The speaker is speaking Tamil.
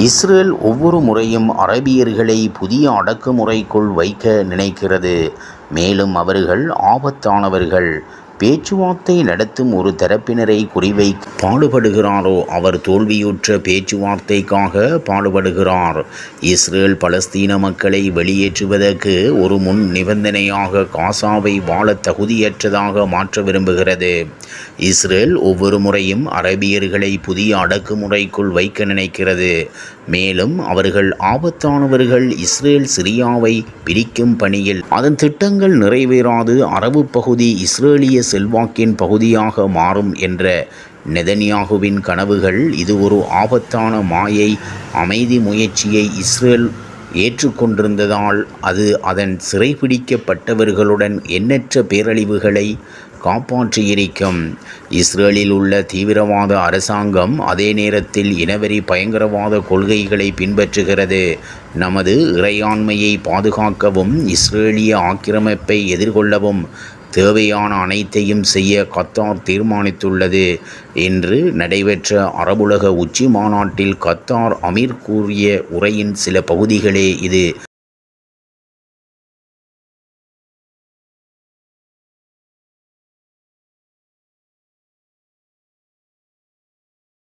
இஸ்ரேல் ஒவ்வொரு முறையும் அரபியர்களை புதிய அடக்குமுறைக்குள் வைக்க நினைக்கிறது. மேலும் அவர்கள் ஆபத்தானவர்கள். பேச்சுவார்த்தை நடத்தும் ஒரு தரப்பினரை குறிவைக்க பாடுபடுகிறாரோ அவர் தோல்வியுற்ற பேச்சுவார்த்தைக்காக பாடுபடுகிறார். இஸ்ரேல் பலஸ்தீன மக்களை வெளியேற்றுவதற்கு ஒரு முன் நிபந்தனையாக காசாவை வாழ தகுதியற்றதாக மாற்ற விரும்புகிறது. இஸ்ரேல் ஒவ்வொரு முறையும் அரபியர்களை புதிய அடக்குமுறைக்குள் வைக்க நினைக்கிறது. மேலும் அவர்கள் ஆபத்தானவர்கள். இஸ்ரேல் சிரியாவை பிரிக்கும் பணியில் அதன் திட்டங்கள் நிறைவேறாது. அரபு பகுதி இஸ்ரேலிய செல்வாக்கின் பகுதியாக மாறும் என்ற நெதன்யாகுவின் கனவுகள் இது ஒரு ஆபத்தான மாயை. அமைதி முயற்சியை இஸ்ரேல் ஏற்றுக்கொண்டிருந்ததால் அது அதன் சிறைபிடிக்கப்பட்டவர்களுடன் எண்ணற்ற பேரழிவுகளை காப்பாற்றியிருக்கும். இஸ்ரேலில் உள்ள தீவிரவாத அரசாங்கம் அதே நேரத்தில் இனவெறி பயங்கரவாத கொள்கைகளை பின்பற்றுகிறது. நமது இறையாண்மையை பாதுகாக்கவும் இஸ்ரேலிய ஆக்கிரமிப்பை எதிர்கொள்ளவும் தேவையான அனைத்தையும் செய்ய கத்தார் தீர்மானித்துள்ளது. இன்று நடைபெற்ற அரபுலக உச்சி மாநாட்டில் கத்தார் அமீர் கூறிய உரையின் சில பகுதிகளே இது.